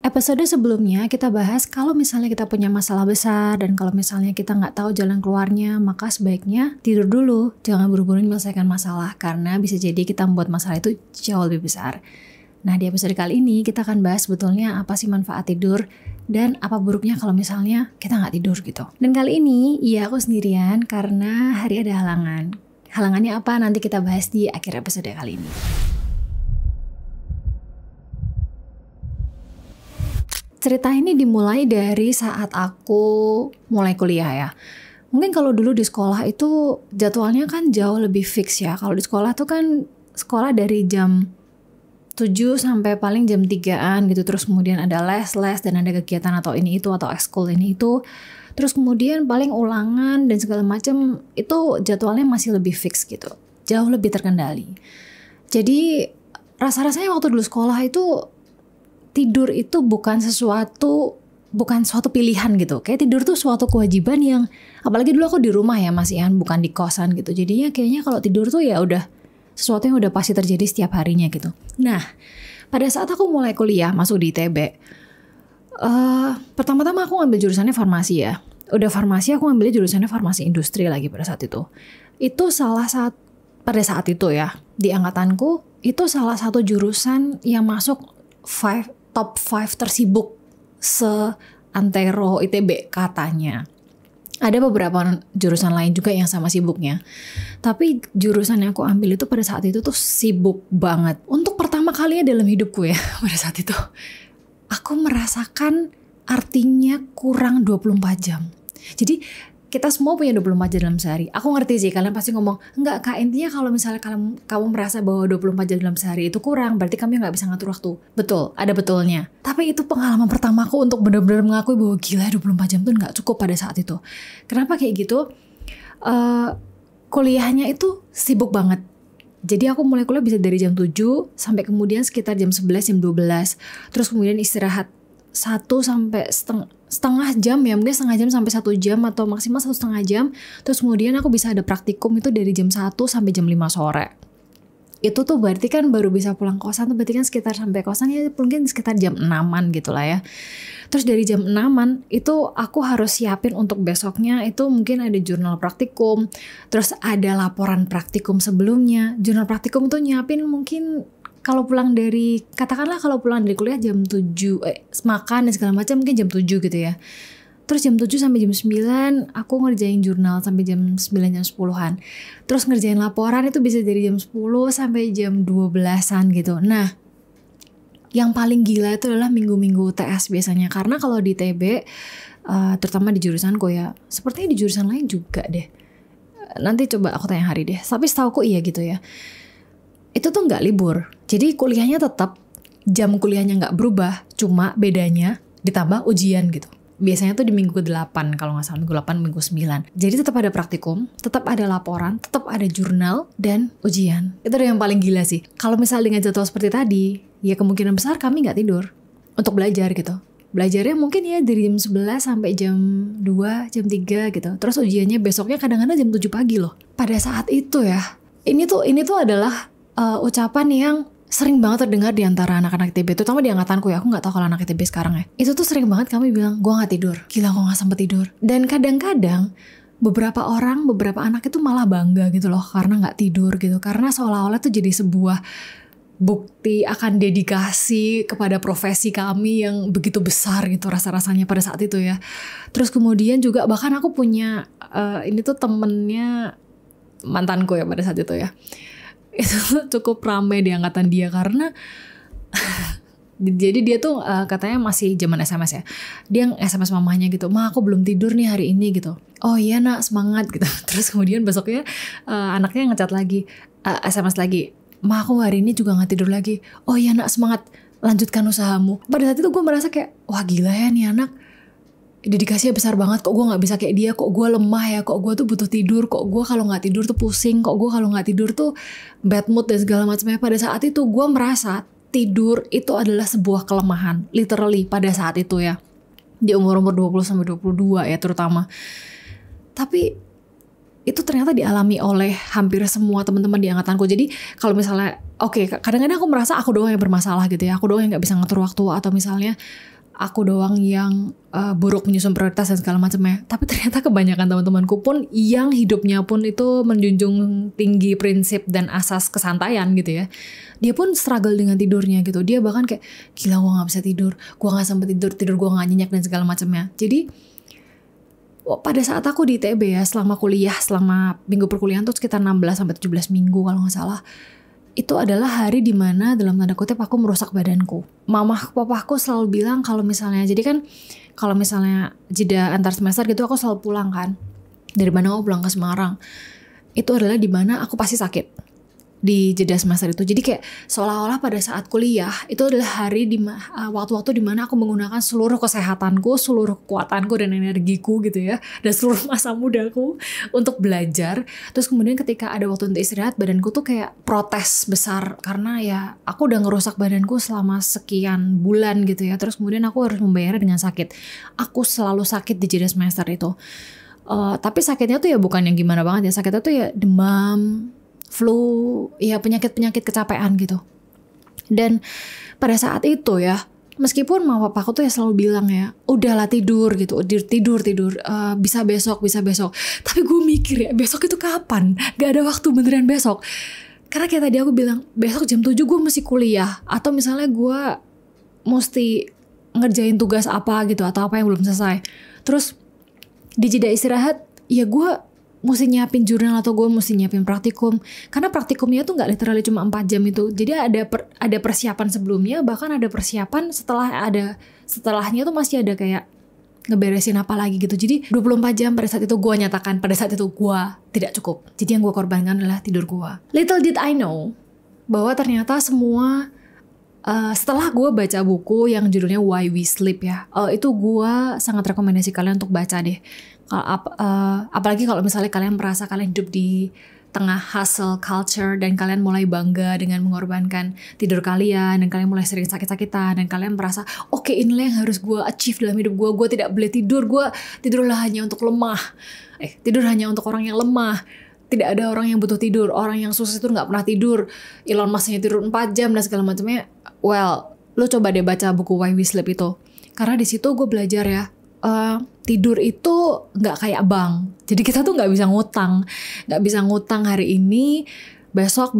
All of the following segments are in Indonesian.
Episode sebelumnya kita bahas kalau misalnya kita punya masalah besar dan kalau misalnya kita nggak tahu jalan keluarnya, maka sebaiknya tidur dulu. Jangan buru-buru menyelesaikan masalah karena bisa jadi kita membuat masalah itu jauh lebih besar. Nah, di episode kali ini kita akan bahas sebetulnya apa sih manfaat tidur dan apa buruknya kalau misalnya kita nggak tidur gitu. Dan kali ini ya aku sendirian karena hari ada halangan. Halangannya apa nanti kita bahas di akhir episode kali ini. Cerita ini dimulai dari saat aku mulai kuliah ya. Mungkin kalau dulu di sekolah itu jadwalnya kan jauh lebih fix ya. Kalau di sekolah tuh kan sekolah dari jam 7 sampai paling jam 3-an gitu. Terus kemudian ada les dan ada kegiatan atau ini itu atau ekskul ini itu. Terus kemudian paling ulangan dan segala macam itu jadwalnya masih lebih fix gitu. Jauh lebih terkendali. Jadi rasa-rasanya waktu dulu sekolah itu tidur itu bukan suatu pilihan gitu. Kayak tidur tuh suatu kewajiban yang apalagi dulu aku di rumah ya Mas Ian, bukan di kosan gitu. Jadinya kayaknya kalau tidur tuh ya udah sesuatu yang udah pasti terjadi setiap harinya gitu. Nah, pada saat aku mulai kuliah masuk di ITB, pertama-tama aku ngambil jurusannya farmasi ya. Udah farmasi aku ngambilnya jurusannya farmasi industri lagi pada saat itu. Itu pada saat itu ya di angkatanku itu salah satu jurusan yang masuk top 5 tersibuk se-antero ITB katanya. Ada beberapa jurusan lain juga yang sama sibuknya. Tapi jurusan yang aku ambil itu pada saat itu tuh sibuk banget. Untuk pertama kalinya dalam hidupku ya pada saat itu. Aku merasakan artinya kurang 24 jam. Jadi kita semua punya 24 jam dalam sehari. Aku ngerti sih kalian pasti ngomong, enggak Kak, intinya kalau misalnya kamu merasa bahwa 24 jam dalam sehari itu kurang, berarti kamu nggak bisa ngatur waktu. Betul, ada betulnya. Tapi itu pengalaman pertamaku untuk benar-benar mengakui bahwa gila 24 jam tuh nggak cukup pada saat itu. Kenapa kayak gitu? Kuliahnya itu sibuk banget. Jadi aku mulai kuliah bisa dari jam 7 sampai kemudian sekitar jam 11, jam 12. Terus kemudian istirahat 1 sampai setengah jam ya, mungkin setengah jam sampai 1 jam atau maksimal 1,5 jam. Terus kemudian aku bisa ada praktikum itu dari jam 1 sampai jam 5 sore. Itu tuh berarti kan baru bisa pulang kosan tuh berarti kan sekitar sampai kosan ya mungkin sekitar jam 6-an gitu lah ya. Terus dari jam 6-an itu aku harus siapin untuk besoknya itu mungkin ada jurnal praktikum. Terus ada laporan praktikum sebelumnya. Jurnal praktikum tuh nyiapin mungkin kalau pulang dari kuliah jam 7 makan dan segala macam mungkin jam 7 gitu ya. Terus jam 7 sampai jam 9 aku ngerjain jurnal sampai jam 9 jam 10-an. Terus ngerjain laporan itu bisa dari jam 10 sampai jam 12-an gitu. Nah, yang paling gila itu adalah minggu-minggu UTS biasanya karena kalau di TB terutama di jurusanku ya, sepertinya di jurusan lain juga deh. Nanti coba aku tanya Hari deh. Tapi setauku iya gitu ya. Itu tuh nggak libur. Jadi kuliahnya tetap, jam kuliahnya nggak berubah, cuma bedanya ditambah ujian gitu. Biasanya tuh di minggu ke-8 kalau nggak salah, minggu 8, minggu 9. Jadi tetap ada praktikum, tetap ada laporan, tetap ada jurnal, dan ujian. Itu yang paling gila sih. Kalau misalnya dengan jadwal seperti tadi, ya kemungkinan besar kami nggak tidur untuk belajar gitu. Belajarnya mungkin ya dari jam 11 sampai jam 2, jam 3 gitu. Terus ujiannya besoknya kadang-kadang jam 7 pagi loh. Pada saat itu ya, ini tuh adalah ucapan yang sering banget terdengar di antara anak-anak ITB, terutama di angkatanku ya. Aku nggak tahu kalau anak ITB sekarang ya. Itu tuh sering banget kami bilang, gue nggak tidur. Gila, gue nggak sempet tidur. Dan kadang-kadang beberapa anak itu malah bangga gitu loh karena nggak tidur gitu. Karena seolah-olah tuh jadi sebuah bukti akan dedikasi kepada profesi kami yang begitu besar gitu rasa-rasanya pada saat itu ya. Terus kemudian juga bahkan aku punya ini tuh temennya mantanku ya pada saat itu ya. Itu cukup ramai di angkatan dia karena jadi dia tuh katanya masih zaman SMS ya. Dia SMS mamanya gitu, "Ma, aku belum tidur nih hari ini," gitu. "Oh iya nak, semangat," gitu. Terus kemudian besoknya anaknya ngechat lagi, SMS lagi, "Ma, aku hari ini juga gak tidur lagi." "Oh iya nak, semangat, lanjutkan usahamu." Pada saat itu gue merasa kayak, wah gila ya nih anak, dedikasinya besar banget. Kok gue gak bisa kayak dia, kok gue lemah ya, kok gue tuh butuh tidur, kok gue kalau gak tidur tuh pusing, kok gue kalau gak tidur tuh bad mood dan segala macamnya. Pada saat itu gue merasa tidur itu adalah sebuah kelemahan, literally pada saat itu ya, di umur-umur 20-22 ya terutama. Tapi itu ternyata dialami oleh hampir semua teman-teman di angkatanku. Jadi kalau misalnya, kadang-kadang aku merasa aku doang yang bermasalah gitu ya, aku doang yang gak bisa ngatur waktu, atau misalnya aku doang yang buruk menyusun prioritas dan segala macamnya. Tapi ternyata kebanyakan teman-temanku pun yang hidupnya pun itu menjunjung tinggi prinsip dan asas kesantaian gitu ya. Dia pun struggle dengan tidurnya gitu. Dia bahkan kayak, gila gue gak bisa tidur, gue gak sempet tidur gue gak nyenyak dan segala macamnya. Jadi pada saat aku di ITB ya, selama kuliah, selama minggu perkuliahan tuh sekitar 16-17 minggu kalau gak salah. Itu adalah hari dimana dalam tanda kutip aku merusak badanku. Mamah papaku selalu bilang kalau misalnya, jadi kan kalau misalnya jeda antar semester gitu aku selalu pulang kan. Dari Bandung aku pulang ke Semarang. Itu adalah dimana aku pasti sakit di jeda semester itu. Jadi kayak seolah-olah pada saat kuliah itu adalah hari waktu-waktu dimana aku menggunakan seluruh kesehatanku, seluruh kekuatanku dan energiku gitu ya, dan seluruh masa mudaku untuk belajar. Terus kemudian ketika ada waktu untuk istirahat, badanku tuh kayak protes besar karena ya aku udah ngerusak badanku selama sekian bulan gitu ya. Terus kemudian aku harus membayarnya dengan sakit. Aku selalu sakit di jeda semester itu. Tapi sakitnya tuh ya bukan yang gimana banget ya. Sakitnya tuh ya demam, flu, ya penyakit-penyakit kecapean gitu. Dan pada saat itu ya, meskipun mama papaku tuh ya selalu bilang ya, udahlah tidur gitu, tidur, bisa besok. Tapi gue mikir ya, besok itu kapan? Gak ada waktu beneran besok. Karena kayak tadi aku bilang, besok jam 7 gue mesti kuliah. Atau misalnya gue mesti ngerjain tugas apa gitu, atau apa yang belum selesai. Terus di jeda istirahat, ya gue mesti nyiapin jurnal atau gue mesti nyiapin praktikum. Karena praktikumnya tuh gak literally cuma 4 jam itu. Jadi ada persiapan sebelumnya, bahkan ada persiapan setelahnya tuh masih ada kayak ngeberesin apa lagi gitu. Jadi 24 jam pada saat itu gue nyatakan, pada saat itu gue tidak cukup. Jadi yang gue korbankan adalah tidur gue. Little did I know bahwa ternyata semua setelah gue baca buku yang judulnya Why We Sleep ya, itu gue sangat rekomendasi kalian untuk baca deh. Apalagi kalau misalnya kalian merasa kalian hidup di tengah hustle culture dan kalian mulai bangga dengan mengorbankan tidur kalian, dan kalian mulai sering sakit-sakitan, dan kalian merasa oke, inilah yang harus gue achieve dalam hidup gue tidak boleh tidur, gue tidurlah hanya untuk lemah, tidur hanya untuk orang yang lemah. Tidak ada orang yang butuh tidur, orang yang sukses itu gak pernah tidur, Elon Musk-nya tidur 4 jam dan segala macamnya. Well, lo coba deh baca buku Why We Sleep itu. Karena di situ gue belajar ya, tidur itu gak kayak bank. Jadi kita tuh gak bisa ngutang. Gak bisa ngutang hari ini, besok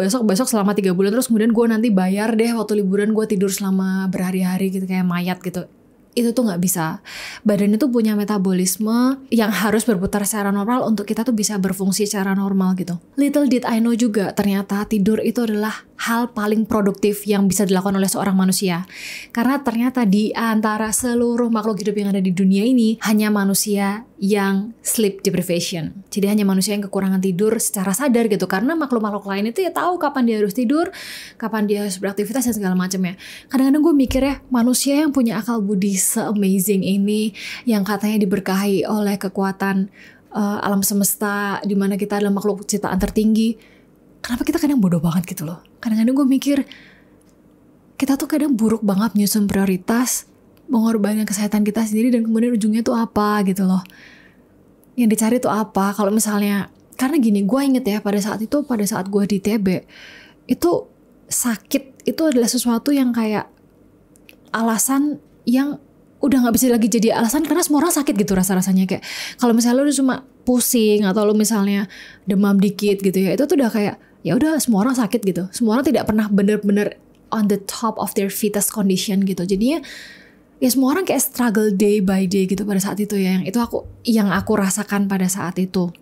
selama 3 bulan. Terus kemudian gue nanti bayar deh waktu liburan, gue tidur selama berhari-hari gitu kayak mayat gitu. Itu tuh gak bisa. Badan itu punya metabolisme yang harus berputar secara normal untuk kita tuh bisa berfungsi secara normal gitu. Little did I know juga ternyata tidur itu adalah hal paling produktif yang bisa dilakukan oleh seorang manusia. Karena ternyata di antara seluruh makhluk hidup yang ada di dunia ini, hanya manusia yang sleep deprivation. Jadi hanya manusia yang kekurangan tidur secara sadar gitu. Karena makhluk-makhluk lain itu ya tahu kapan dia harus tidur, kapan dia harus beraktivitas dan segala macamnya. Kadang-kadang gue mikir ya, manusia yang punya akal budi se-amazing ini, yang katanya diberkahi oleh kekuatan alam semesta, dimana kita adalah makhluk ciptaan tertinggi, kenapa kita kadang bodoh banget gitu loh. Kadang-kadang gue mikir, kita tuh kadang buruk banget menyusun prioritas, mengorbankan kesehatan kita sendiri, dan kemudian ujungnya tuh apa gitu loh. Yang dicari tuh apa. Kalau misalnya, karena gini, gue inget ya pada saat gue di TB, itu sakit itu adalah sesuatu yang kayak alasan yang udah gak bisa lagi jadi alasan, karena semua orang sakit gitu rasanya. Kayak kalau misalnya lu cuma pusing atau lu misalnya demam dikit gitu ya, itu tuh udah kayak ya udah semua orang sakit gitu. Semua orang tidak pernah bener-bener on the top of their fittest condition gitu. Jadinya ya semua orang kayak struggle day by day gitu pada saat itu ya. Yang aku rasakan pada saat itu.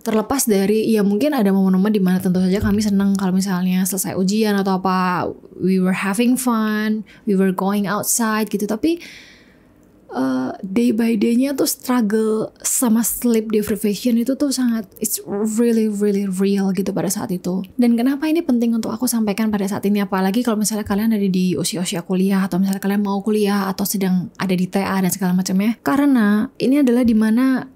Terlepas dari ya mungkin ada momen-momen dimana tentu saja kami senang kalau misalnya selesai ujian atau apa, we were having fun, we were going outside gitu. Tapi day by day-nya tuh struggle sama sleep deprivation itu tuh sangat, it's really really real gitu pada saat itu. Dan kenapa ini penting untuk aku sampaikan pada saat ini, apalagi kalau misalnya kalian ada di usia-usia kuliah, atau misalnya kalian mau kuliah atau sedang ada di TA dan segala macamnya. Karena ini adalah dimana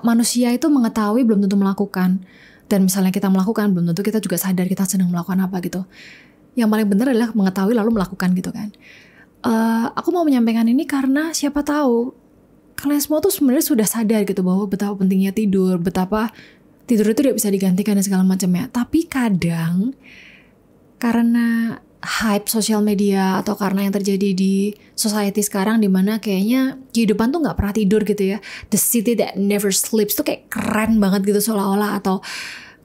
manusia itu mengetahui belum tentu melakukan, dan misalnya kita melakukan belum tentu kita juga sadar kita sedang melakukan apa gitu. Yang paling benar adalah mengetahui lalu melakukan gitu kan. Aku mau menyampaikan ini karena siapa tahu kalian semua tuh sebenarnya sudah sadar gitu bahwa betapa pentingnya tidur, betapa tidur itu tidak bisa digantikan dan segala macamnya. Tapi kadang karena hype sosial media atau karena yang terjadi di society sekarang, dimana kayaknya kehidupan tuh nggak pernah tidur gitu ya. The city that never sleeps tuh kayak keren banget gitu seolah-olah, atau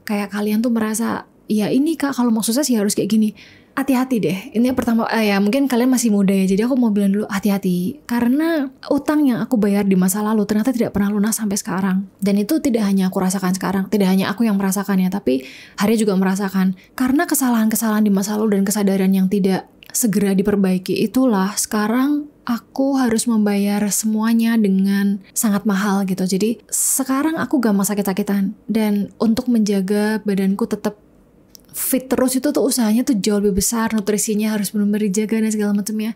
kayak kalian tuh merasa ya ini kak kalau mau sukses ya harus kayak gini. Hati-hati deh. Ini yang pertama, ya mungkin kalian masih muda ya, jadi aku mau bilang dulu hati-hati. Karena utang yang aku bayar di masa lalu ternyata tidak pernah lunas sampai sekarang. Dan itu tidak hanya aku rasakan sekarang, tidak hanya aku yang merasakannya, tapi Hari juga merasakan. Karena kesalahan-kesalahan di masa lalu dan kesadaran yang tidak segera diperbaiki, itulah sekarang aku harus membayar semuanya dengan sangat mahal gitu. Jadi sekarang aku gampang sakit-sakitan. Dan untuk menjaga badanku tetap fit terus itu tuh usahanya tuh jauh lebih besar, nutrisinya harus benar-benar dijaga dan segala macamnya,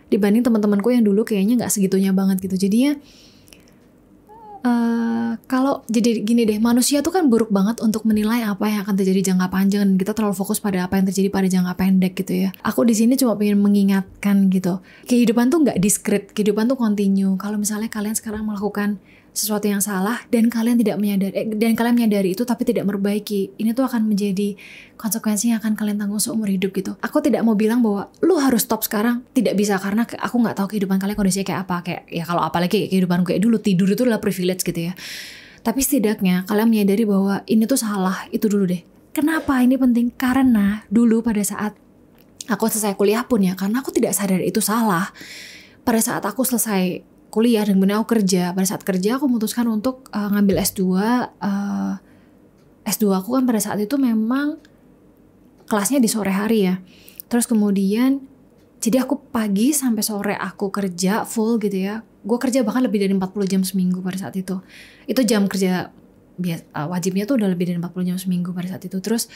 dibanding teman-temanku yang dulu kayaknya nggak segitunya banget gitu. Jadinya kalau jadi gini deh, manusia tuh kan buruk banget untuk menilai apa yang akan terjadi jangka panjang, dan kita terlalu fokus pada apa yang terjadi pada jangka pendek gitu ya. Aku di sini cuma pengen mengingatkan gitu, kehidupan tuh nggak discrete, kehidupan tuh continue. Kalau misalnya kalian sekarang melakukan sesuatu yang salah dan kalian tidak menyadari itu tapi tidak memperbaiki, ini tuh akan menjadi konsekuensi yang akan kalian tanggung seumur hidup gitu. Aku tidak mau bilang bahwa lu harus stop sekarang, tidak bisa, karena aku nggak tahu kehidupan kalian kondisinya kayak apa. Kayak ya kalau apalagi kehidupan kayak dulu, tidur itu adalah privilege gitu ya. Tapi setidaknya kalian menyadari bahwa ini tuh salah, itu dulu deh. Kenapa ini penting? Karena dulu pada saat aku selesai kuliah pun ya, karena aku tidak sadar itu salah. Pada saat aku selesai kuliah dan kemudian aku kerja, pada saat kerja aku memutuskan untuk ngambil S2. S2 aku kan pada saat itu memang kelasnya di sore hari ya. Terus kemudian jadi aku pagi sampai sore aku kerja full gitu ya. Gue kerja bahkan lebih dari 40 jam seminggu pada saat itu. Itu jam kerja wajibnya tuh udah lebih dari 40 jam seminggu pada saat itu. Terus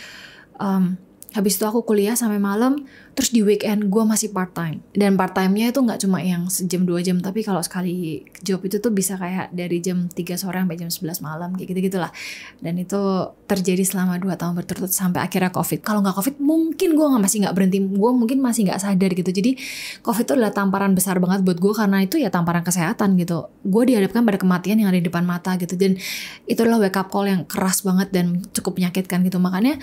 habis itu aku kuliah sampai malam, terus di weekend gue masih part time. Dan part time-nya itu gak cuma yang sejam 2 jam, tapi kalau sekali job itu tuh bisa kayak dari jam 3 sore sampai jam 11 malam, kayak gitu-gitu lah. Dan itu terjadi selama 2 tahun berturut-turut sampai akhirnya COVID. Kalau gak COVID mungkin gue masih gak berhenti, gue mungkin masih gak sadar gitu. Jadi COVID itu adalah tamparan besar banget buat gue, karena itu ya tamparan kesehatan gitu. Gue dihadapkan pada kematian yang ada di depan mata gitu. Dan itu adalah wake up call yang keras banget dan cukup menyakitkan gitu. Makanya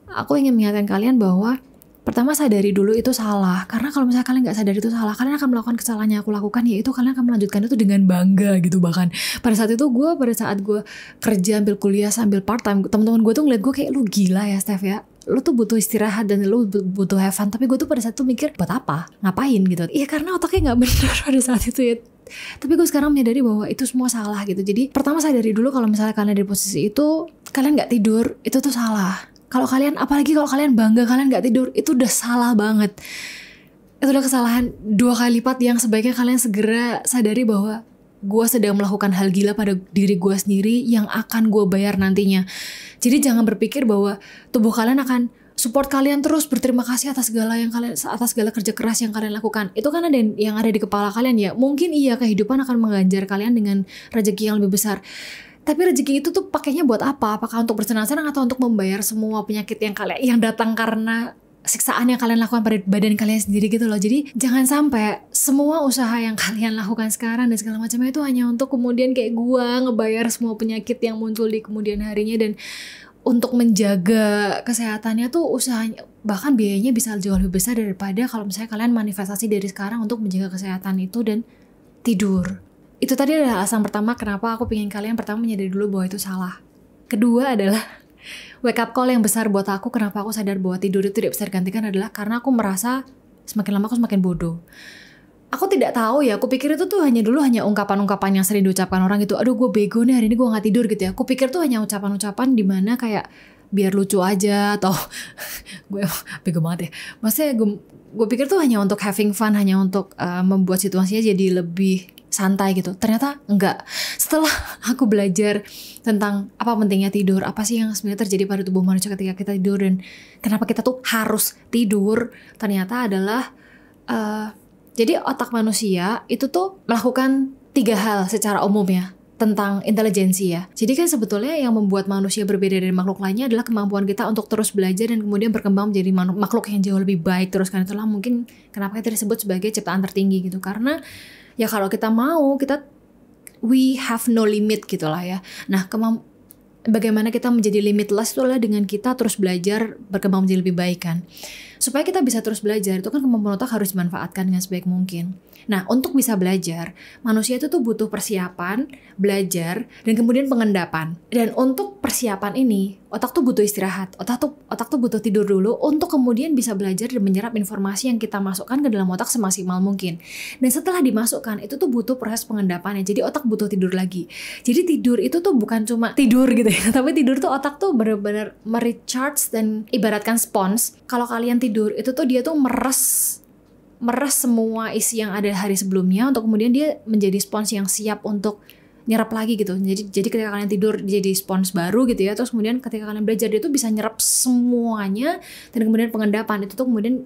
aku ingin mengingatkan kalian bahwa pertama sadari dulu itu salah. Karena kalau misalnya kalian gak sadar itu salah, kalian akan melakukan kesalahan yang aku lakukan, yaitu kalian akan melanjutkan itu dengan bangga gitu. Bahkan pada saat itu pada saat gue kerja ambil kuliah sambil part time, teman-teman gue tuh ngeliat gue kayak, lu gila ya Steph ya, lu tuh butuh istirahat dan lu butuh have fun. Tapi gue tuh pada saat itu mikir, buat apa? Ngapain gitu. Iya karena otaknya gak benar pada saat itu ya. Tapi gue sekarang menyadari bahwa itu semua salah gitu. Jadi pertama sadari dulu kalau misalnya kalian ada di posisi itu, kalian gak tidur, itu tuh salah. Kalau kalian, apalagi kalau kalian bangga kalian gak tidur, itu udah salah banget. Itu udah kesalahan 2 kali lipat yang sebaiknya kalian segera sadari bahwa gue sedang melakukan hal gila pada diri gue sendiri yang akan gue bayar nantinya. Jadi jangan berpikir bahwa tubuh kalian akan support kalian terus, berterima kasih atas segala kerja keras yang kalian lakukan. Itu kan ada yang ada di kepala kalian ya. Mungkin iya kehidupan akan mengganjar kalian dengan rezeki yang lebih besar. Tapi rezeki itu tuh pakainya buat apa? Apakah untuk bersenang-senang atau untuk membayar semua penyakit yang datang karena siksaan yang kalian lakukan pada badan kalian sendiri gitu loh. Jadi jangan sampai semua usaha yang kalian lakukan sekarang dan segala macamnya itu hanya untuk kemudian kayak gua ngebayar semua penyakit yang muncul di kemudian harinya. Dan untuk menjaga kesehatannya tuh usahanya, bahkan biayanya bisa jauh lebih besar daripada kalau misalnya kalian manifestasi dari sekarang untuk menjaga kesehatan itu dan tidur. Itu tadi adalah alasan pertama kenapa aku pengen kalian pertama menyadari dulu bahwa itu salah. Kedua adalah wake up call yang besar buat aku, kenapa aku sadar bahwa tidur itu tidak bisa digantikan adalah karena aku merasa semakin lama aku semakin bodoh. Aku tidak tahu ya, aku pikir itu tuh hanya ungkapan-ungkapan yang sering diucapkan orang gitu. Aduh gue bego nih, hari ini gue gak tidur gitu ya. Aku pikir tuh hanya ucapan-ucapan dimana kayak biar lucu aja atau gue bego banget ya. Maksudnya gue pikir tuh hanya untuk having fun, hanya untuk membuat situasinya jadi lebih santai gitu. Ternyata enggak. Setelah aku belajar tentang apa pentingnya tidur, apa sih yang sebenarnya terjadi pada tubuh manusia ketika kita tidur dan kenapa kita tuh harus tidur, ternyata adalah jadi otak manusia itu tuh melakukan 3 hal secara umum ya tentang intelijensi ya. Jadi kan sebetulnya yang membuat manusia berbeda dari makhluk lainnya adalah kemampuan kita untuk terus belajar dan kemudian berkembang menjadi makhluk yang jauh lebih baik. Terus kan itulah mungkin kenapa kita disebut sebagai ciptaan tertinggi gitu. Karena ya kalau kita mau, we have no limit gitu lah ya. Nah bagaimana kita menjadi limitless itu adalah dengan kita terus belajar berkembang menjadi lebih baik kan. supaya kita bisa terus belajar, itu kan kemampuan otak harus dimanfaatkan dengan sebaik mungkin. Nah, untuk bisa belajar, manusia itu tuh butuh persiapan, belajar, dan kemudian pengendapan. Dan untuk persiapan ini, otak tuh butuh istirahat. Otak tuh butuh tidur dulu untuk kemudian bisa belajar dan menyerap informasi yang kita masukkan ke dalam otak semaksimal mungkin. Dan setelah dimasukkan, itu tuh butuh proses pengendapannya. Jadi otak butuh tidur lagi. Jadi tidur itu tuh bukan cuma tidur gitu ya, tapi tidur tuh otak tuh benar-benar merecharge dan ibaratkan spons. Kalau kalian tidur, itu tuh dia tuh meres semua isi yang ada hari sebelumnya untuk kemudian dia menjadi spons yang siap untuk nyerap lagi gitu. Jadi ketika kalian tidur jadi spons baru gitu ya. Terus kemudian ketika kalian belajar dia tuh bisa nyerap semuanya, dan kemudian pengendapan itu tuh kemudian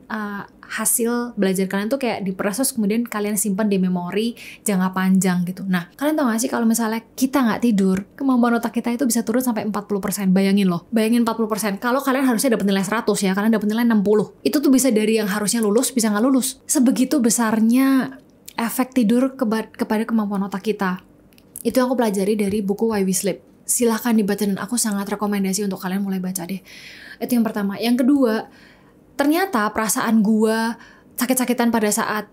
hasil belajar kalian tuh kayak diproses kemudian kalian simpan di memori jangka panjang gitu. Nah, kalian tahu gak sih kalau misalnya kita nggak tidur, kemampuan otak kita itu bisa turun sampai 40%. Bayangin 40%. Kalau kalian harusnya dapat nilai 100 ya, kalian dapat nilai 60. Itu tuh bisa dari yang harusnya lulus bisa nggak lulus. Sebegitu besarnya efek tidur kepada kemampuan otak kita. Itu yang aku pelajari dari buku Why We Sleep. Silahkan dibaca dan aku sangat rekomendasi untuk kalian mulai baca deh. Itu yang pertama. Yang kedua, ternyata perasaan gua sakit-sakitan pada saat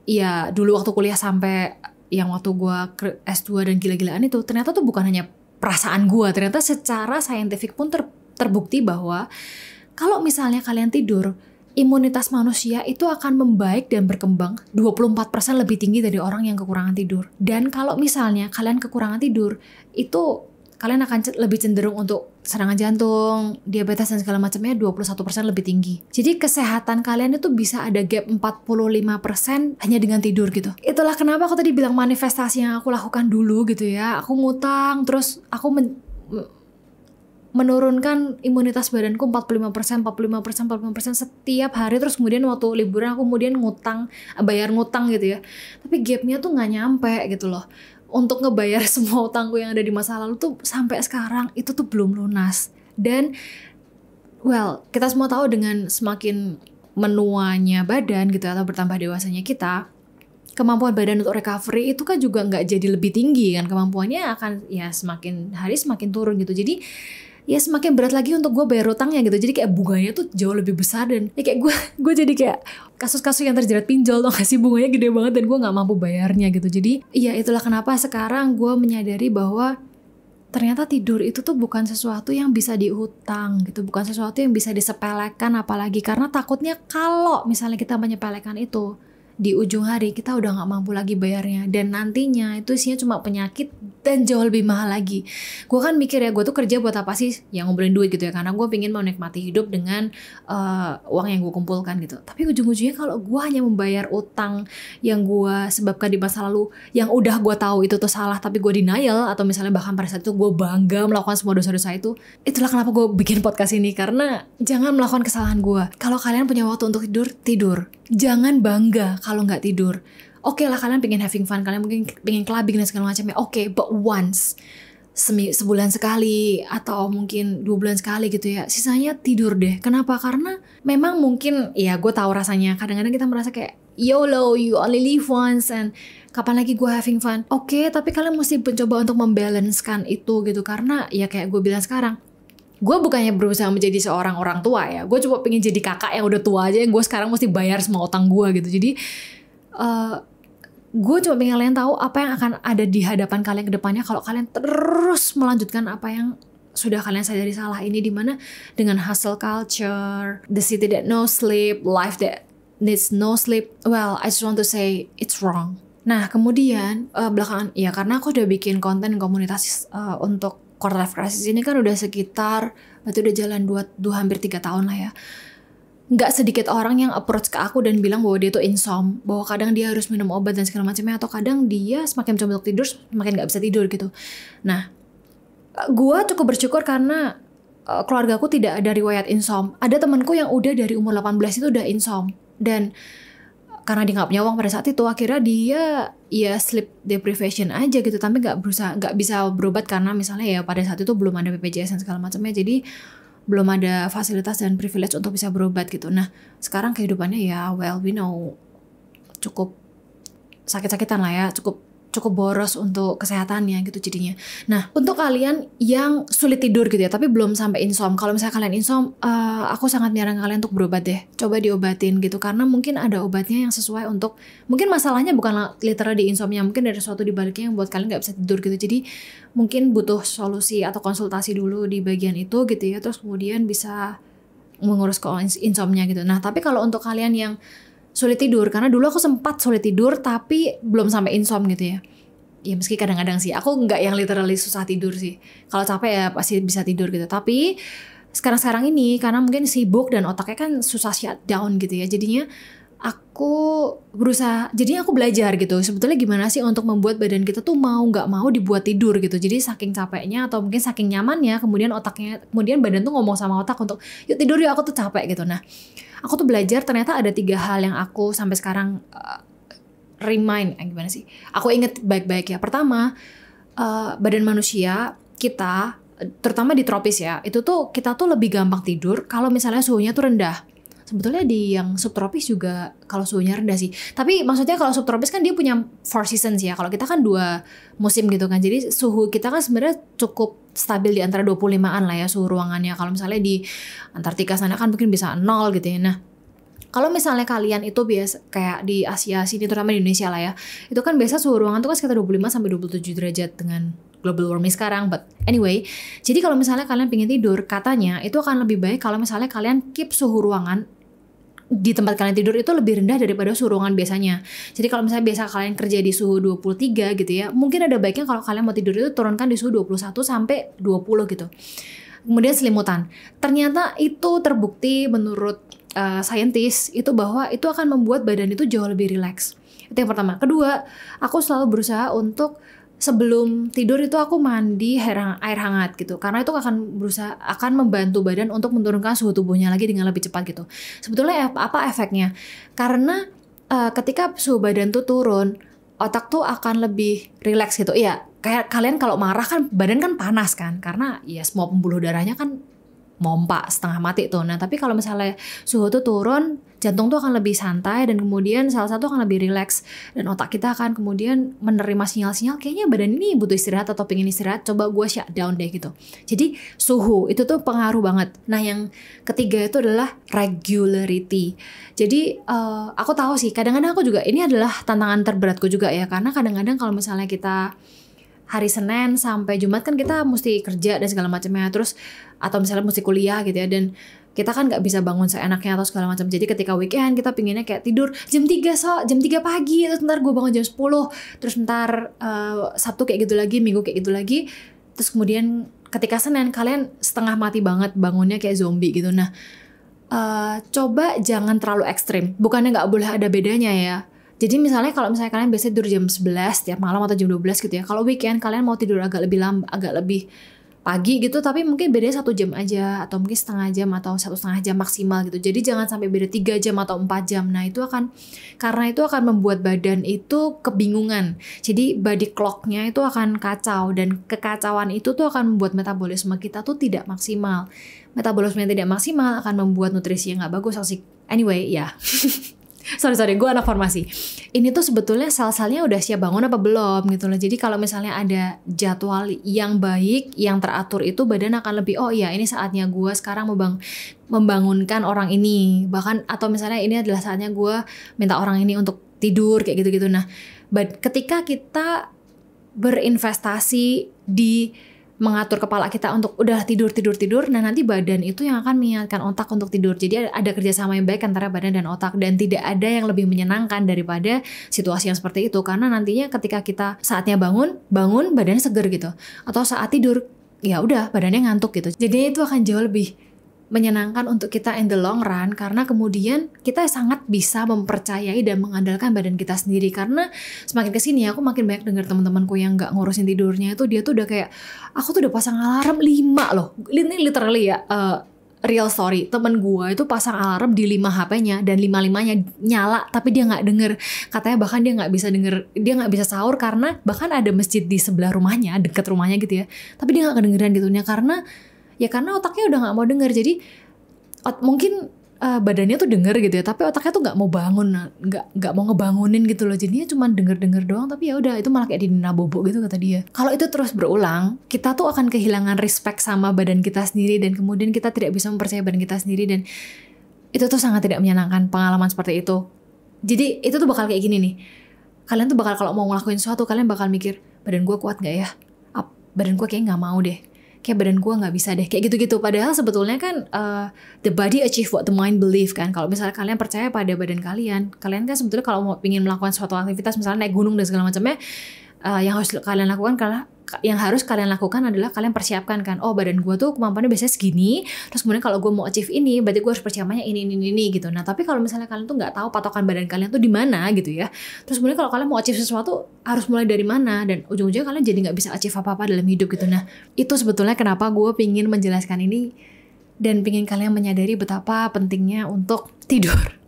ya dulu waktu kuliah sampai yang waktu gua S2 dan gila-gilaan itu, ternyata tuh bukan hanya perasaan gua. Ternyata secara saintifik pun terbukti bahwa kalau misalnya kalian tidur, imunitas manusia itu akan membaik dan berkembang 24% lebih tinggi dari orang yang kekurangan tidur. Dan kalau misalnya kalian kekurangan tidur, itu kalian akan lebih cenderung untuk serangan jantung, diabetes dan segala macamnya 21% lebih tinggi. Jadi kesehatan kalian itu bisa ada gap 45% hanya dengan tidur gitu. Itulah kenapa aku tadi bilang manifestasi yang aku lakukan dulu gitu ya. Aku ngutang, terus aku menurunkan imunitas badanku 45% setiap hari. Terus kemudian waktu liburan aku kemudian bayar ngutang gitu ya. Tapi gapnya tuh gak nyampe gitu loh. Untuk ngebayar semua utangku yang ada di masa lalu tuh sampai sekarang itu tuh belum lunas. Dan kita semua tahu dengan semakin menuanya badan gitu atau bertambah dewasanya kita, kemampuan badan untuk recovery itu kan juga gak jadi lebih tinggi kan. Kemampuannya akan ya semakin hari semakin turun gitu. Jadi ya semakin berat lagi untuk gue bayar utangnya gitu. Jadi kayak bunganya tuh jauh lebih besar. Dan ya kayak gue jadi kayak kasus-kasus yang terjerat pinjol, tau gak sih, bunganya gede banget dan gue gak mampu bayarnya gitu. Jadi ya itulah kenapa sekarang gue menyadari bahwa ternyata tidur itu tuh bukan sesuatu yang bisa diutang gitu, bukan sesuatu yang bisa disepelekan. Apalagi karena takutnya kalau misalnya kita menyepelekan itu, di ujung hari kita udah gak mampu lagi bayarnya, dan nantinya itu isinya cuma penyakit dan jauh lebih mahal lagi. Gue kan mikir ya, gue tuh kerja buat apa sih, yang ngumpulin duit gitu ya, karena gue pengen menikmati hidup dengan uang yang gue kumpulkan gitu. Tapi ujung-ujungnya kalau gue hanya membayar utang yang gue sebabkan di masa lalu, yang udah gue tahu itu tuh salah tapi gue denial, atau misalnya bahkan pada saat itu gue bangga melakukan semua dosa-dosa itu. Itulah kenapa gue bikin podcast ini, karena jangan melakukan kesalahan gue. Kalau kalian punya waktu untuk tidur. Jangan bangga kalau nggak tidur. Oke lah, kalian pengen having fun, kalian mungkin pengen clubbing dan segala macamnya. Oke, but once, sebulan sekali atau mungkin 2 bulan sekali gitu ya. Sisanya tidur deh. Kenapa? Karena memang mungkin ya gue tahu rasanya. Kadang-kadang kita merasa kayak YOLO, you only live once, and kapan lagi gue having fun. Oke, tapi kalian mesti mencoba untuk membalancekan itu gitu. Karena ya kayak gue bilang sekarang, gue bukannya berusaha menjadi seorang orang tua ya. Gue cuma pengen jadi kakak yang udah tua aja, yang gue sekarang mesti bayar semua utang gue gitu. Jadi gue cuma pengen kalian tahu apa yang akan ada di hadapan kalian ke depannya kalau kalian terus melanjutkan apa yang sudah kalian sadari salah ini, dimana dengan hustle culture, the city that no sleep, life that needs no sleep. Well, I just want to say it's wrong. Nah kemudian belakangan ya, karena aku udah bikin konten komunitas untuk quarter life crisis ini kan udah sekitar, berarti udah jalan 2 hampir 3 tahun lah ya. Nggak sedikit orang yang approach ke aku dan bilang bahwa dia tuh insom, bahwa kadang dia harus minum obat dan segala macamnya, atau kadang dia semakin mencoba untuk tidur semakin nggak bisa tidur gitu. Nah, gue cukup bersyukur karena keluarga aku tidak ada riwayat insom. Ada temanku yang udah dari umur 18 itu udah insom, dan karena dia nggak punya uang pada saat itu, akhirnya dia ya sleep deprivation aja gitu, tapi nggak bisa berobat karena misalnya ya pada saat itu belum ada BPJS dan segala macamnya, jadi belum ada fasilitas dan privilege untuk bisa berobat gitu. Nah sekarang kehidupannya ya we know cukup sakit-sakitan lah ya, cukup cukup boros untuk kesehatannya gitu jadinya. Nah, untuk kalian yang sulit tidur gitu ya, tapi belum sampai insom. Kalau misalnya kalian insom, aku sangat menyarankan kalian untuk berobat deh. Coba diobatin gitu, karena mungkin ada obatnya yang sesuai untuk, mungkin masalahnya bukan literal di insomnia, mungkin ada sesuatu di baliknya yang buat kalian nggak bisa tidur gitu. Jadi mungkin butuh solusi atau konsultasi dulu di bagian itu gitu ya, terus kemudian bisa mengurus ke insomnia gitu. Nah, tapi kalau untuk kalian yang sulit tidur, karena dulu aku sempat sulit tidur tapi belum sampai insom gitu ya. Ya meski kadang-kadang sih, aku nggak yang literally susah tidur sih. Kalau capek ya pasti bisa tidur gitu. Tapi sekarang-sekarang ini karena mungkin sibuk dan otaknya kan susah shutdown gitu ya. Jadinya aku belajar gitu. Sebetulnya gimana sih untuk membuat badan kita tuh mau nggak mau dibuat tidur gitu. Jadi saking capeknya atau mungkin saking nyamannya, kemudian badan tuh ngomong sama otak untuk yuk tidur yuk, aku tuh capek gitu. Nah, aku tuh belajar ternyata ada 3 hal yang aku sampai sekarang gimana sih? Aku inget baik-baik ya. Pertama, badan manusia kita, terutama di tropis ya, itu tuh kita tuh lebih gampang tidur kalau misalnya suhunya tuh rendah. Sebetulnya di yang subtropis juga kalau suhunya rendah sih. Tapi maksudnya kalau subtropis kan dia punya 4 seasons ya. Kalau kita kan 2 musim gitu kan. Jadi suhu kita kan sebenarnya cukup stabil di antara 25-an lah ya suhu ruangannya. Kalau misalnya di Antartika sana kan mungkin bisa 0 gitu ya. Nah, kalau misalnya kalian itu biasa kayak di Asia sini, terutama di Indonesia lah ya, itu kan biasa suhu ruangan tuh kan sekitar 25-27 derajat dengan global warming sekarang. But anyway, jadi kalau misalnya kalian pengen tidur, katanya itu akan lebih baik kalau misalnya kalian keep suhu ruangan di tempat kalian tidur itu lebih rendah daripada suhu ruangan biasanya. Jadi kalau misalnya biasa kalian kerja di suhu 23 gitu ya, mungkin ada baiknya kalau kalian mau tidur itu turunkan di suhu 21 sampai 20 gitu. Kemudian selimutan. Ternyata itu terbukti menurut saintis itu bahwa itu akan membuat badan itu jauh lebih rileks. Itu yang pertama. Kedua, aku selalu berusaha untuk sebelum tidur itu aku mandi air hangat gitu, karena itu akan membantu badan untuk menurunkan suhu tubuhnya lagi dengan lebih cepat gitu. Sebetulnya apa efeknya? Karena ketika suhu badan tuh turun, otak tuh akan lebih rileks gitu. Iya, kayak kalian kalau marah kan badan kan panas kan, karena ya semua pembuluh darahnya kan mompa setengah mati tuh. Nah, tapi kalau misalnya suhu tuh turun, jantung tuh akan lebih santai dan kemudian salah satu akan lebih rileks dan otak kita akan kemudian menerima sinyal-sinyal kayaknya badan ini butuh istirahat atau pengen istirahat, coba gue shutdown deh gitu. Jadi suhu itu tuh pengaruh banget. Nah, yang ketiga itu adalah regularity. Jadi aku tahu sih kadang-kadang aku juga, ini adalah tantangan terberatku juga ya, karena kadang-kadang kalau misalnya kita hari Senin sampai Jumat kan kita mesti kerja dan segala macamnya, terus atau misalnya mesti kuliah gitu ya, dan kita kan nggak bisa bangun seenaknya atau segala macam. Jadi ketika weekend kita pinginnya kayak tidur jam 3 pagi, terus ntar gue bangun jam 10, terus ntar Sabtu kayak gitu lagi, Minggu kayak gitu lagi, terus kemudian ketika Senin kalian setengah mati banget bangunnya kayak zombie gitu. Nah, coba jangan terlalu ekstrim. Bukannya nggak boleh ada bedanya ya. Jadi misalnya kalau misalnya kalian biasanya tidur jam 11 tiap malam atau jam 12 gitu ya. Kalau weekend kalian mau tidur agak lebih pagi gitu, tapi mungkin bedanya 1 jam aja atau mungkin setengah jam atau 1,5 jam maksimal gitu. Jadi jangan sampai beda 3 jam atau 4 jam. Nah, karena itu akan membuat badan itu kebingungan. Jadi body clock-nya itu akan kacau, dan kekacauan itu tuh akan membuat metabolisme kita tuh tidak maksimal. Metabolisme yang tidak maksimal akan membuat nutrisi yang nggak bagus. Anyway, ya. Sorry, gue anak farmasi. Ini tuh sebetulnya sel-selnya udah siap bangun apa belum gitu loh. Jadi kalau misalnya ada jadwal yang baik, yang teratur, itu badan akan lebih, oh iya ini saatnya gue sekarang membangunkan orang ini. Bahkan atau misalnya ini adalah saatnya gue minta orang ini untuk tidur kayak gitu-gitu. Nah, ketika kita berinvestasi di mengatur kepala kita untuk udah tidur, nah nanti badan itu yang akan mengingatkan otak untuk tidur. Jadi ada kerjasama yang baik antara badan dan otak, dan tidak ada yang lebih menyenangkan daripada situasi yang seperti itu, karena nantinya ketika kita saatnya bangun badannya seger gitu, atau saat tidur ya udah badannya ngantuk gitu. Jadi itu akan jauh lebih menyenangkan untuk kita in the long run, karena kemudian kita sangat bisa mempercayai dan mengandalkan badan kita sendiri. Karena semakin kesini aku makin banyak dengar teman-temanku yang nggak ngurusin tidurnya itu, dia tuh udah kayak, aku tuh udah pasang alarm 5 loh, ini literally ya, real story. Temen gue itu pasang alarm di 5 HP-nya dan 5-5-nya nyala, tapi dia nggak denger. Katanya bahkan dia nggak bisa denger, dia nggak bisa sahur karena bahkan ada masjid di sebelah rumahnya, dekat rumahnya gitu ya, tapi dia nggak kedengeran gitu. Karena otaknya udah nggak mau denger. Jadi mungkin badannya tuh denger gitu ya, tapi otaknya tuh nggak mau bangun, nggak mau ngebangunin gitu loh. Jadinya cuma denger doang, tapi ya udah itu malah kayak dina bobo gitu kata dia. Kalau itu terus berulang, kita tuh akan kehilangan respect sama badan kita sendiri, dan kemudian kita tidak bisa mempercayai badan kita sendiri, dan itu tuh sangat tidak menyenangkan pengalaman seperti itu. Jadi itu tuh bakal kayak gini nih, kalian tuh bakal kalau mau ngelakuin sesuatu, kalian bakal mikir, badan gue kuat gak ya? Badan gue kayak nggak mau deh, kayak badan gue nggak bisa deh, kayak gitu-gitu. Padahal sebetulnya kan the body achieve what the mind believe kan. Kalau misalnya kalian percaya pada badan kalian kan sebetulnya kalau mau ingin melakukan suatu aktivitas, misalnya naik gunung dan segala macamnya, yang harus kalian lakukan adalah kalian persiapkan kan, oh badan gue tuh kemampuannya biasanya segini, terus kemudian kalau gue mau achieve ini, berarti gue harus persiapannya ini gitu. Nah tapi kalau misalnya kalian tuh nggak tahu patokan badan kalian tuh di mana gitu ya, terus kemudian kalau kalian mau achieve sesuatu harus mulai dari mana, dan ujung-ujungnya kalian jadi nggak bisa achieve apa-apa dalam hidup gitu. Nah itu sebetulnya kenapa gue pingin menjelaskan ini, dan pingin kalian menyadari betapa pentingnya untuk tidur.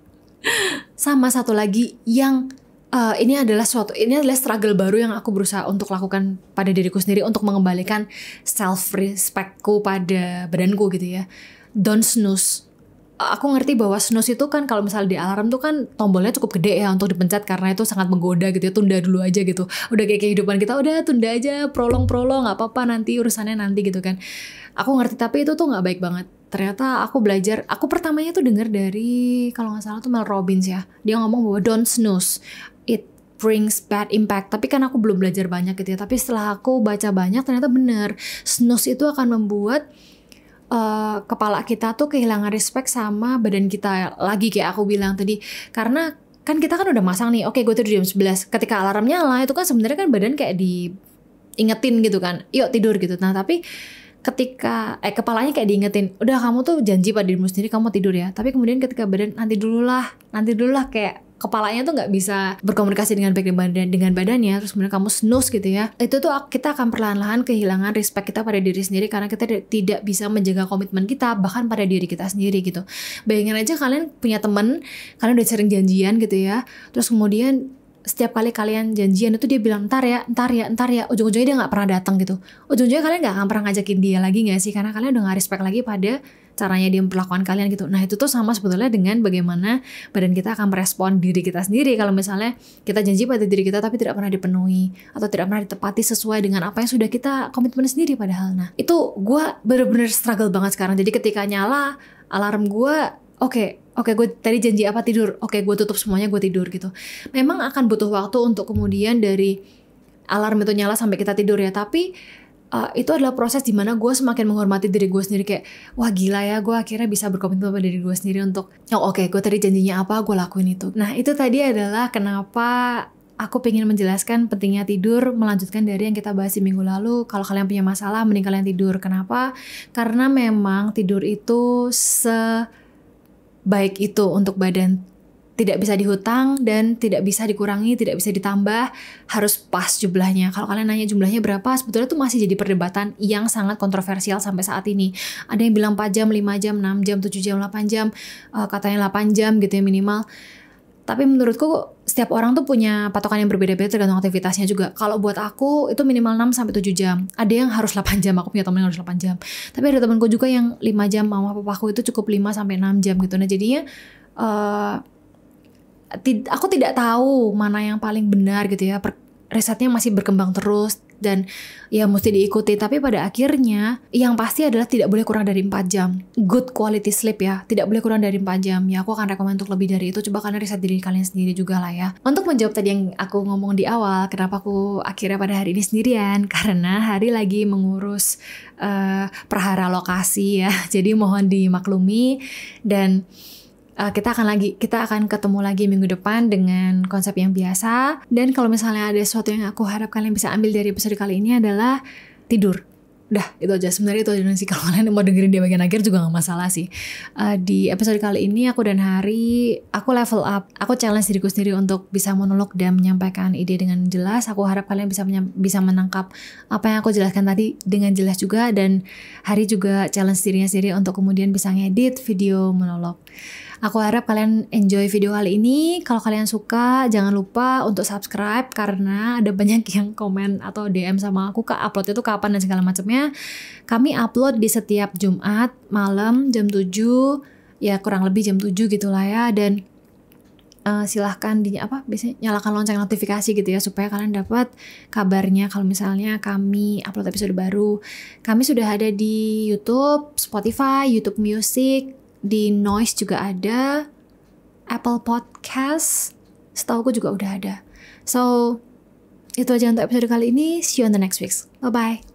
Sama satu lagi yang ini adalah struggle baru yang aku berusaha untuk lakukan pada diriku sendiri untuk mengembalikan self respectku pada badanku gitu ya. Don't snooze. Aku ngerti bahwa snooze itu kan kalau misalnya di alarm tuh kan tombolnya cukup gede ya untuk dipencet, karena itu sangat menggoda gitu ya. Tunda dulu aja gitu. Udah kayak kehidupan kita, udah tunda aja, prolong nggak apa-apa, nanti urusannya nanti gitu kan. Aku ngerti, tapi itu tuh nggak baik banget. Ternyata aku belajar, aku pertamanya tuh denger dari kalau nggak salah tuh Mel Robbins ya. Dia ngomong bahwa don't snooze, it brings bad impact. Tapi kan aku belum belajar banyak gitu ya. Tapi setelah aku baca banyak, ternyata bener, snooze itu akan membuat kepala kita tuh kehilangan respect sama badan kita lagi, kayak aku bilang tadi. Karena kan kita kan udah masang nih, oke gue tidur jam 11. Ketika alarm nyala itu kan sebenarnya kan badan kayak diingetin gitu kan, yuk tidur gitu. Nah tapi ketika kepalanya kayak diingetin, udah kamu tuh janji pada dirimu sendiri kamu tidur ya. Tapi kemudian ketika badan nanti dulu lah kayak kepalanya tuh nggak bisa berkomunikasi dengan baik dengan badannya, terus kemudian kamu snooze gitu ya, itu tuh kita akan perlahan-lahan kehilangan respect kita pada diri sendiri, karena kita tidak bisa menjaga komitmen kita bahkan pada diri kita sendiri gitu. Bayangin aja kalian punya temen, kalian udah sering janjian gitu ya, terus kemudian setiap kali kalian janjian itu dia bilang ntar ya, ujung-ujungnya dia nggak pernah datang gitu. Ujung-ujungnya kalian nggak akan pernah ngajakin dia lagi nggak sih, karena kalian udah nggak respect lagi pada caranya dia memperlakukan kalian gitu. Nah itu tuh sama sebetulnya dengan bagaimana badan kita akan merespon diri kita sendiri kalau misalnya kita janji pada diri kita tapi tidak pernah dipenuhi atau tidak pernah ditepati sesuai dengan apa yang sudah kita komitmen sendiri padahal. Nah itu gue bener-bener struggle banget sekarang. Jadi ketika nyala alarm gue, Oke, gue tadi janji apa tidur. Oke, gue tutup semuanya, gue tidur gitu. Memang akan butuh waktu untuk kemudian dari alarm itu nyala sampai kita tidur ya. Tapi itu adalah proses dimana gue semakin menghormati diri gue sendiri. Kayak, wah gila ya, gue akhirnya bisa berkomitmen pada diri gue sendiri untuk, oke, gue tadi janjinya apa, gue lakuin itu. Nah, itu tadi adalah kenapa aku pengen menjelaskan pentingnya tidur, melanjutkan dari yang kita bahas di minggu lalu. Kalau kalian punya masalah, mending kalian tidur. Kenapa? Karena memang tidur itu baik itu untuk badan, tidak bisa dihutang dan tidak bisa dikurangi, tidak bisa ditambah, harus pas jumlahnya. Kalau kalian nanya jumlahnya berapa, sebetulnya itu masih jadi perdebatan yang sangat kontroversial sampai saat ini. Ada yang bilang 4 jam, 5 jam, 6 jam, 7 jam, 8 jam, katanya 8 jam gitu ya minimal. Tapi menurutku setiap orang tuh punya patokan yang berbeda-beda tergantung aktivitasnya juga. Kalau buat aku itu minimal 6-7 jam. Ada yang harus 8 jam, aku punya temen yang harus 8 jam. Tapi ada temenku juga yang 5 jam, mama papaku itu cukup 5-6 jam gitu. Nah jadinya aku tidak tahu mana yang paling benar gitu ya. Risetnya masih berkembang terus dan ya mesti diikuti. Tapi pada akhirnya yang pasti adalah tidak boleh kurang dari 4 jam. Good quality sleep ya. Tidak boleh kurang dari 4 jam. Ya aku akan rekomend untuk lebih dari itu. Coba kalian riset diri kalian sendiri juga lah ya. Untuk menjawab tadi yang aku ngomong di awal, kenapa aku akhirnya pada hari ini sendirian? Karena hari lagi mengurus perhara lokasi ya. Jadi mohon dimaklumi. Dan kita akan ketemu lagi minggu depan dengan konsep yang biasa. Dan kalau misalnya ada sesuatu yang aku harap kalian bisa ambil dari episode kali ini adalah tidur. Udah, itu aja. Sebenarnya itu aja sih. Kalau kalian mau dengerin di bagian akhir juga gak masalah sih. Di episode kali ini aku dan Hari, aku level up. Aku challenge diriku sendiri untuk bisa monolog dan menyampaikan ide dengan jelas. Aku harap kalian bisa menangkap apa yang aku jelaskan tadi dengan jelas juga. Dan Hari juga challenge dirinya sendiri untuk kemudian bisa ngedit video monolog. Aku harap kalian enjoy video kali ini. Kalau kalian suka, jangan lupa untuk subscribe karena ada banyak yang komen atau DM sama aku, Kak, uploadnya tuh kapan dan segala macamnya. Kami upload di setiap Jumat malam jam 7 ya kurang lebih jam 7 gitu lah ya. Dan silahkan biasanya nyalakan lonceng notifikasi gitu ya, supaya kalian dapat kabarnya kalau misalnya kami upload episode baru. Kami sudah ada di YouTube, Spotify, YouTube Music, di Noise juga ada, Apple Podcast, setauku juga udah ada. So itu aja untuk episode kali ini. See you on the next week. Bye bye.